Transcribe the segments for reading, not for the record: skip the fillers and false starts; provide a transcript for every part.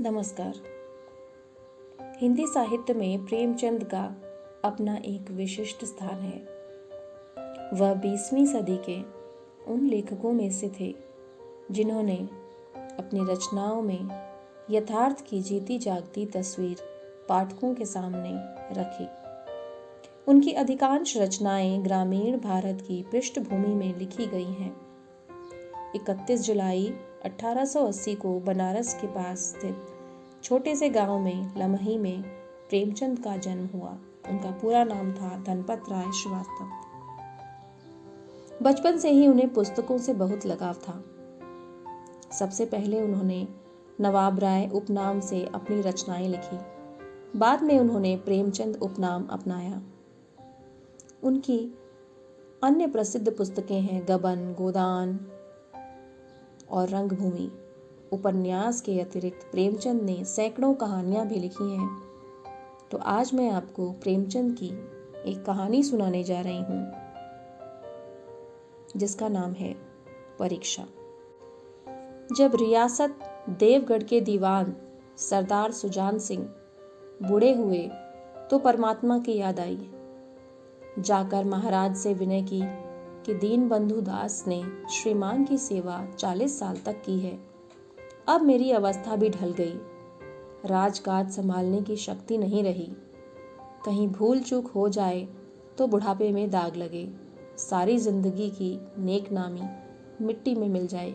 नमस्कार। हिंदी साहित्य में प्रेमचंद का अपना एक विशिष्ट स्थान है। वह 20वीं सदी के उन लेखकों में से थे जिन्होंने अपनी रचनाओं में यथार्थ की जीती जागती तस्वीर पाठकों के सामने रखी। उनकी अधिकांश रचनाएं ग्रामीण भारत की पृष्ठभूमि में लिखी गई हैं। 31 जुलाई 1880 को बनारस के पास स्थित छोटे से गांव में लमही में प्रेमचंद का जन्म हुआ। उनका पूरा नाम था धनपत राय श्रीवास्तव। बचपन से ही उन्हें पुस्तकों से बहुत लगाव था। सबसे पहले उन्होंने नवाब राय उपनाम से अपनी रचनाएं लिखी। बाद में उन्होंने प्रेमचंद उपनाम अपनाया। उनकी अन्य प्रसिद्ध पुस्तकें हैं गबन, गोदान और रंगभूमि। उपन्यास के अतिरिक्त प्रेमचंद ने सैकड़ों कहानियां भी लिखी हैं। तो आज मैं आपको प्रेमचंद की एक कहानी सुनाने जा रही हूं जिसका नाम है परीक्षा। जब रियासत देवगढ़ के दीवान सरदार सुजान सिंह बूढ़े हुए तो परमात्मा की याद आई। जाकर महाराज से विनय की कि दीनबंधु दास ने श्रीमान की सेवा 40 साल तक की है। अब मेरी अवस्था भी ढल गई। राजकाज संभालने की शक्ति नहीं रही। कहीं भूल चूक हो जाए तो बुढ़ापे में दाग लगे, सारी जिंदगी की नेक नामी मिट्टी में मिल जाए।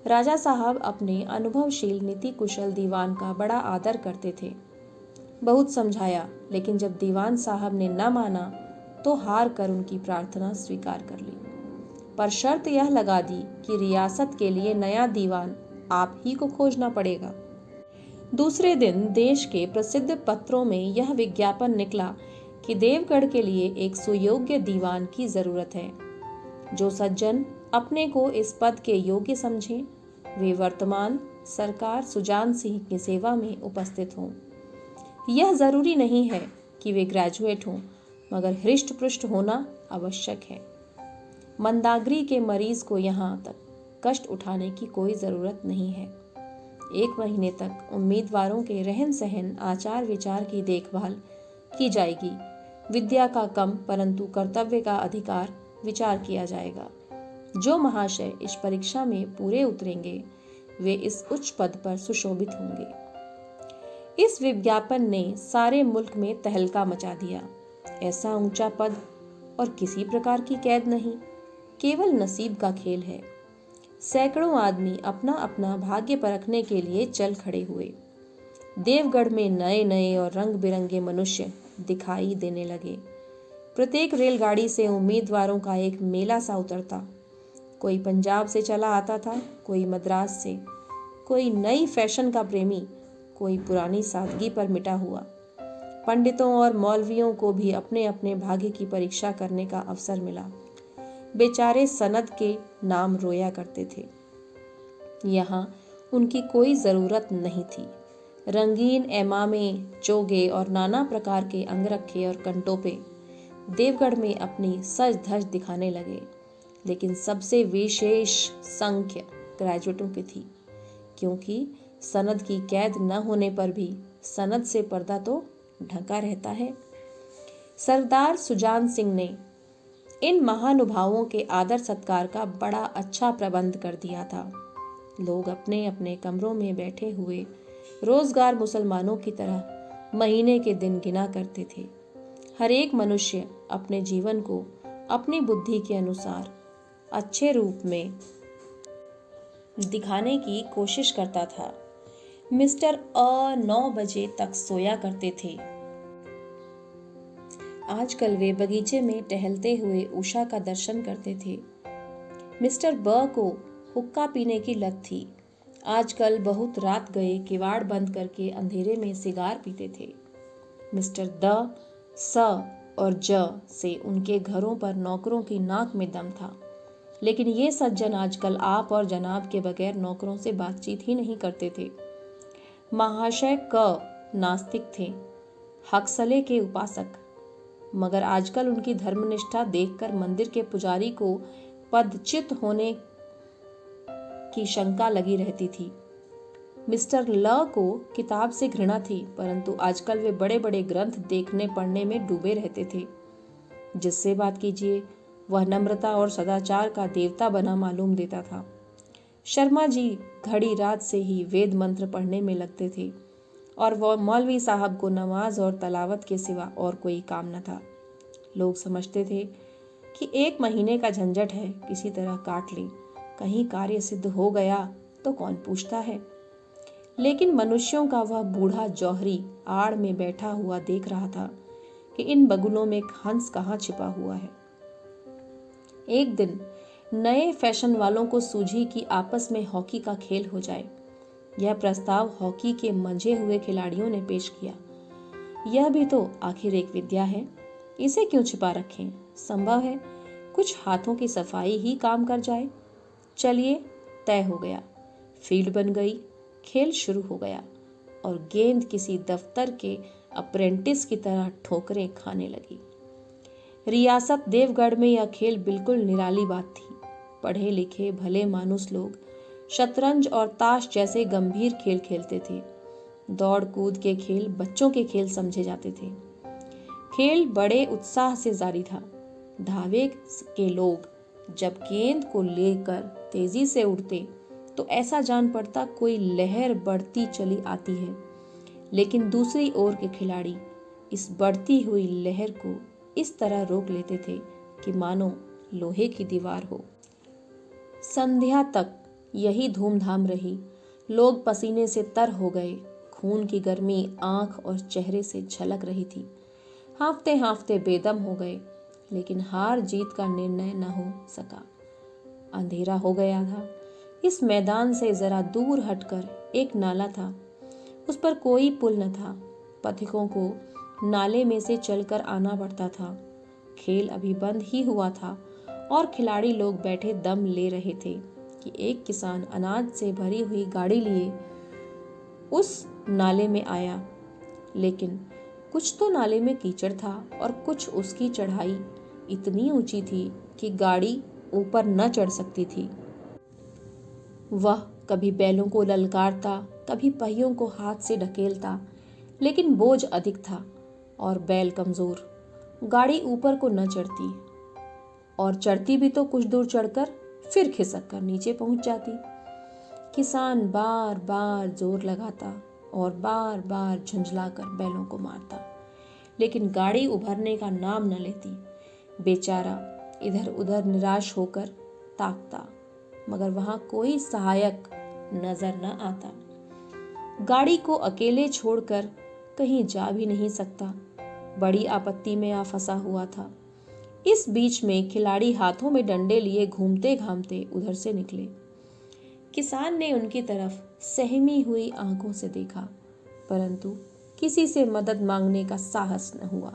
राजा साहब अपने अनुभवशील नीति कुशल दीवान का बड़ा आदर करते थे। बहुत समझाया, लेकिन जब दीवान साहब ने न माना तो हार कर उनकी प्रार्थना स्वीकार कर ली, पर शर्त यह लगा दी कि रियासत के लिए नया दीवान आप ही को खोजना पड़ेगा। दूसरे दिन देश के प्रसिद्ध पत्रों में यह विज्ञापन निकला कि देवगढ़ के लिए एक सुयोग्य दीवान की जरूरत है। जो सज्जन अपने को इस पद के योग्य समझें, वे वर्तमान सरकार सुजान सिंह की सेवा में उपस्थित हों। यह जरूरी नहीं है कि वे ग्रेजुएट हों, मगर हृष्ट पुष्ट होना आवश्यक है। मंदाग्री के मरीज को यहाँ तक कष्ट उठाने की कोई जरूरत नहीं है। 1 महीने तक उम्मीदवारों के रहन सहन, आचार विचार की देखभाल की जाएगी। विद्या का कम परंतु कर्तव्य का अधिकार विचार किया जाएगा। जो महाशय इस परीक्षा में पूरे उतरेंगे वे इस उच्च पद पर सुशोभित होंगे। इस विज्ञापन ने सारे मुल्क में तहलका मचा दिया। ऐसा ऊंचा पद और किसी प्रकार की कैद नहीं, केवल नसीब का खेल है। सैकड़ों आदमी अपना अपना भाग्य परखने के लिए चल खड़े हुए। देवगढ़ में नए नए और रंग बिरंगे मनुष्य दिखाई देने लगे। प्रत्येक रेलगाड़ी से उम्मीदवारों का एक मेला सा उतरता। कोई पंजाब से चला आता था, कोई मद्रास से, कोई नई फैशन का प्रेमी, कोई पुरानी सादगी पर मिटा हुआ। पंडितों और मौलवियों को भी अपने अपने भाग्य की परीक्षा करने का अवसर मिला। बेचारे सनद के नाम रोया करते थे। यहाँ उनकी कोई जरूरत नहीं थी। रंगीन एमामे, चोगे और नाना प्रकार के अंगरखे और कंटोपे देवगढ़ में अपनी सज धज दिखाने लगे, लेकिन सबसे विशेष संख्या ग्रेजुएटों की थी, क्योंकि सनद की कैद न होने पर भी सनद से पर्दा तो ढका रहता है। सरदार सुजान सिंह ने इन महानुभावों के आदर सत्कार का बड़ा अच्छा प्रबंध कर दिया था। लोग अपने अपने कमरों में बैठे हुए रोजगार मुसलमानों की तरह महीने के दिन गिना करते थे। हर एक मनुष्य अपने जीवन को अपनी बुद्धि के अनुसार अच्छे रूप में दिखाने की कोशिश करता था। मिस्टर 9 बजे तक सोया करते थे। आजकल वे बगीचे में टहलते हुए उषा का दर्शन करते थे। मिस्टर ब को हुक्का पीने की लत थी। आजकल बहुत रात गए किवाड़ बंद करके अंधेरे में सिगार पीते थे। मिस्टर द, स और ज से उनके घरों पर नौकरों की नाक में दम था, लेकिन ये सज्जन आजकल आप और जनाब के बगैर नौकरों से बातचीत ही नहीं करते थे। महाशय क नास्तिक थे, हकसले के उपासक, मगर आजकल उनकी धर्मनिष्ठा देखकर मंदिर के पुजारी को पदच्युत होने की शंका लगी रहती थी। मिस्टर ल को किताब से घृणा थी, परंतु आजकल वे बड़े बड़े ग्रंथ देखने पढ़ने में डूबे रहते थे। जिससे बात कीजिए वह नम्रता और सदाचार का देवता बना मालूम देता था। शर्मा जी घड़ी रात से ही वेद मंत्र पढ़ने में लगते थे और वह मौलवी साहब को नमाज और तलावत के सिवा और कोई काम न था। लोग समझते थे कि 1 महीने का झंझट है, किसी तरह काट लें, कहीं कार्य सिद्ध हो गया तो कौन पूछता है। लेकिन मनुष्यों का वह बूढ़ा जौहरी आड़ में बैठा हुआ देख रहा था कि इन बगुलों में हंस कहाँ छिपा हुआ है। एक दिन नए फैशन वालों को सूझी कि आपस में हॉकी का खेल हो जाए। यह प्रस्ताव हॉकी के मंझे हुए खिलाड़ियों ने पेश किया। यह भी तो आखिर एक विद्या है, इसे क्यों छिपा रखें? संभव है कुछ हाथों की सफाई ही काम कर जाए। चलिए, तय हो गया। फील्ड बन गई, खेल शुरू हो गया और गेंद किसी दफ्तर के अप्रेंटिस की तरह ठोकरें खाने लगी। रियासत देवगढ़ में यह खेल बिल्कुल निराली बात थी। पढ़े लिखे भले मानुस लोग शतरंज और ताश जैसे गंभीर खेल खेलते थे। दौड़ कूद के खेल बच्चों के खेल समझे जाते थे। खेल बड़े उत्साह से जारी था। धावे के लोग जब गेंद को लेकर तेजी से उड़ते तो ऐसा जान पड़ता कोई लहर बढ़ती चली आती है, लेकिन दूसरी ओर के खिलाड़ी इस बढ़ती हुई लहर को इस तरह रोक लेते थे कि मानो लोहे की दीवार हो। संध्या तक यही धूमधाम रही। लोग पसीने से तर हो गए। खून की गर्मी आंख और चेहरे से झलक रही थी। हांफते हांफते बेदम हो गए, लेकिन हार जीत का निर्णय न हो सका। अंधेरा हो गया था। इस मैदान से जरा दूर हटकर एक नाला था। उस पर कोई पुल न था। पथिकों को नाले में से चलकर आना पड़ता था। खेल अभी बंद ही हुआ था और खिलाड़ी लोग बैठे दम ले रहे थे कि एक किसान अनाज से भरी हुई गाड़ी लिए उस नाले में आया। लेकिन कुछ तो नाले में कीचड़ था और कुछ उसकी चढ़ाई इतनी ऊंची थी कि गाड़ी ऊपर न चढ़ सकती थी। वह कभी बैलों को ललकारता, कभी पहियों को हाथ से ढकेलता, लेकिन बोझ अधिक था और बैल कमजोर। गाड़ी ऊपर को न चढ़ती और चढ़ती भी तो कुछ दूर चढ़कर फिर खिसक कर नीचे पहुंच जाती। किसान बार बार जोर लगाता और बार बार झुंझलाकर बैलों को मारता, लेकिन गाड़ी उभरने का नाम न लेती। बेचारा इधर उधर निराश होकर ताकता, मगर वहां कोई सहायक नजर न आता। गाड़ी को अकेले छोड़कर कहीं जा भी नहीं सकता। बड़ी आपत्ति में आ फंसा हुआ था। इस बीच में खिलाड़ी हाथों में डंडे लिए घूमते घामते उधर से निकले। किसान ने उनकी तरफ सहमी हुई आंखों से देखा, परंतु किसी से मदद मांगने का साहस न हुआ।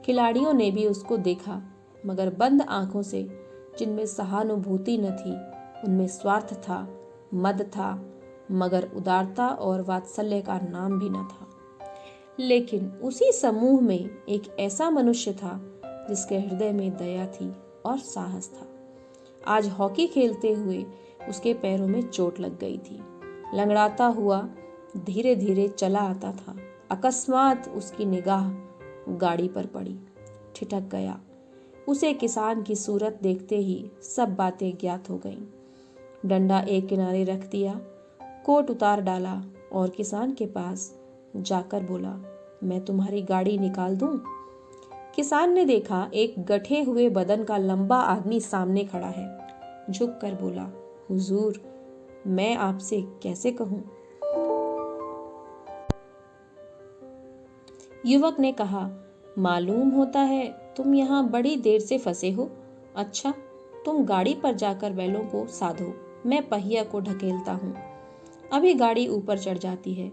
खिलाड़ियों ने भी उसको देखा, मगर बंद आंखों से, जिनमें सहानुभूति न थी, उनमें स्वार्थ था, मद था, मगर उदारता और वात्सल्य का नाम भी न था। लेकिन उसी समूह में एक ऐसा मनुष्य था जिसके हृदय में दया थी और साहस था। आज हॉकी खेलते हुए उसके पैरों में चोट लग गई थी। लंगड़ाता हुआ धीरे धीरे चला आता था। अकस्मात उसकी निगाह गाड़ी पर पड़ी। ठिठक गया। उसे किसान की सूरत देखते ही सब बातें ज्ञात हो गईं। डंडा एक किनारे रख दिया, कोट उतार डाला और किसान के पास जाकर बोला, मैं तुम्हारी गाड़ी निकाल दूं? किसान ने देखा एक गठे हुए बदन का लंबा आदमी सामने खड़ा है। झुक कर बोला, हुजूर, मैं आपसे कैसे कहूं? युवक ने कहा, मालूम होता है तुम यहाँ बड़ी देर से फंसे हो। अच्छा, तुम गाड़ी पर जाकर बैलों को साधो, मैं पहिया को ढकेलता हूँ। अभी गाड़ी ऊपर चढ़ जाती है।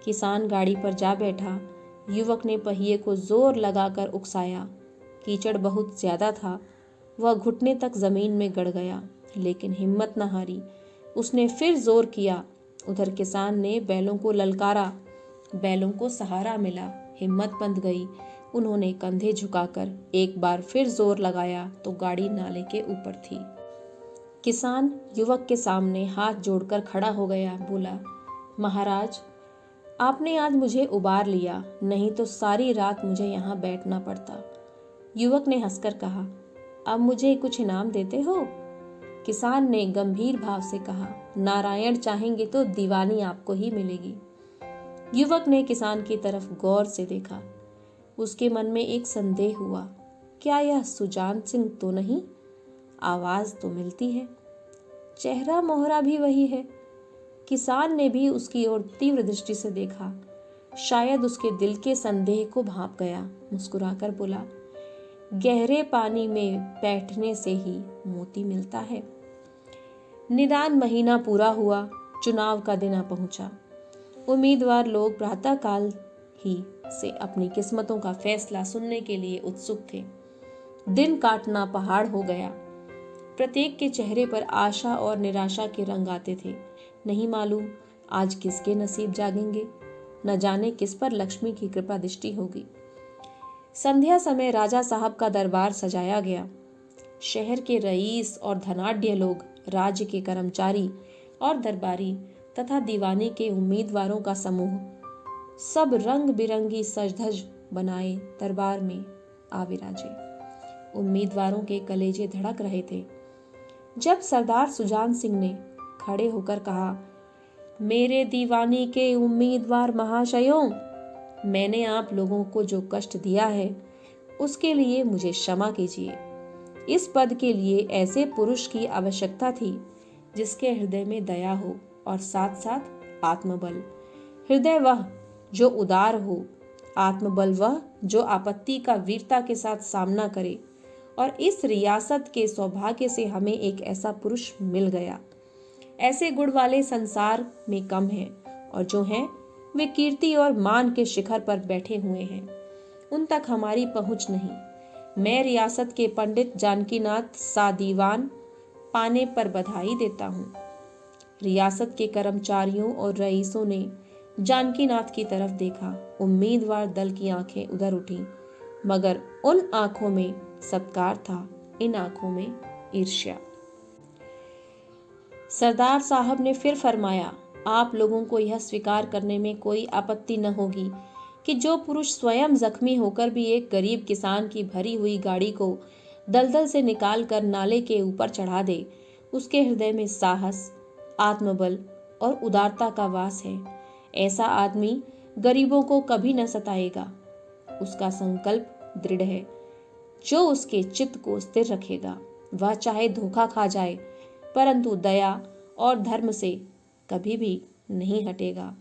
किसान गाड़ी पर जा बैठा। युवक ने पहिए को जोर लगाकर उकसाया। कीचड़ बहुत ज्यादा था। वह घुटने तक जमीन में गड़ गया, लेकिन हिम्मत न हारी। उसने फिर जोर किया। उधर किसान ने बैलों को ललकारा। बैलों को सहारा मिला, हिम्मत बंध गई। उन्होंने कंधे झुकाकर एक बार फिर जोर लगाया तो गाड़ी नाले के ऊपर थी। किसान युवक के सामने हाथ जोड़कर खड़ा हो गया। बोला, महाराज, आपने आज मुझे उबार लिया, नहीं तो सारी रात मुझे यहाँ बैठना पड़ता। युवक ने हंसकर कहा, अब मुझे कुछ इनाम देते हो? किसान ने गंभीर भाव से कहा, नारायण चाहेंगे तो दीवानी आपको ही मिलेगी। युवक ने किसान की तरफ गौर से देखा। उसके मन में एक संदेह हुआ, क्या यह सुजान सिंह तो नहीं? आवाज तो मिलती है, चेहरा मोहरा भी वही है। किसान ने भी उसकी ओर तीव्र दृष्टि से देखा। शायद उसके दिल के संदेह को भांप गया। मुस्कुराकर बोला, गहरे पानी में बैठने से ही मोती मिलता है। निदान महीना पूरा हुआ, चुनाव का दिन आ पहुंचा। उम्मीदवार लोग प्रातःकाल ही से अपनी किस्मतों का फैसला सुनने के लिए उत्सुक थे। दिन काटना पहाड़ हो गया। प्रत्येक के चेहरे पर आशा और निराशा के रंग आते थे। नहीं मालूम आज किसके नसीब जागेंगे, न जाने किस पर लक्ष्मी की कृपा दृष्टि होगी। संध्या समय राजा साहब का दरबार सजाया गया। शहर के रईस और धनाढ्य लोग, राज्य के कर्मचारी और दरबारी तथा दीवानी के उम्मीदवारों का समूह सब रंग बिरंगी सजधज बनाए दरबार में आ विराजे। उम्मीदवारों के कलेजे धड़क रहे थे। जब सरदार सुजान सिंह ने खड़े होकर कहा, मेरे दीवानी के उम्मीदवार महाशयों, मैंने आप लोगों को जो कष्ट दिया है उसके लिए मुझे क्षमा कीजिए। इस पद के लिए ऐसे पुरुष की आवश्यकता थी जिसके हृदय में दया हो और साथ साथ आत्मबल। हृदय वह जो उदार हो, आत्मबल वह जो आपत्ति का वीरता के साथ सामना करे। और इस रियासत के सौभाग्य से हमें एक ऐसा पुरुष मिल गया। ऐसे गुण वाले संसार में कम हैं, और जो हैं वे कीर्ति और मान के शिखर पर बैठे हुए हैं। उन तक हमारी पहुंच नहीं। मैं रियासत के पंडित जानकीनाथ सा दीवान पाने पर बधाई देता हूँ। रियासत के कर्मचारियों और रईसों ने जानकीनाथ की तरफ देखा। उम्मीदवार दल की आंखें उधर उठी, मगर उन आंखों में सत्कार था, इन आंखों में ईर्ष्या। सरदार साहब ने फिर फरमाया, आप लोगों को यह स्वीकार करने में कोई आपत्ति न होगी कि जो पुरुष स्वयं जख्मी होकर भी एक गरीब किसान की भरी हुई गाड़ी को दलदल से निकालकर नाले के ऊपर चढ़ा दे, उसके हृदय में साहस, आत्मबल और उदारता का वास है। ऐसा आदमी गरीबों को कभी न सताएगा। उसका संकल्प दृढ़ है, जो उसके चित्त को स्थिर रखेगा। वह चाहे धोखा खा जाए, परंतु दया और धर्म से कभी भी नहीं हटेगा।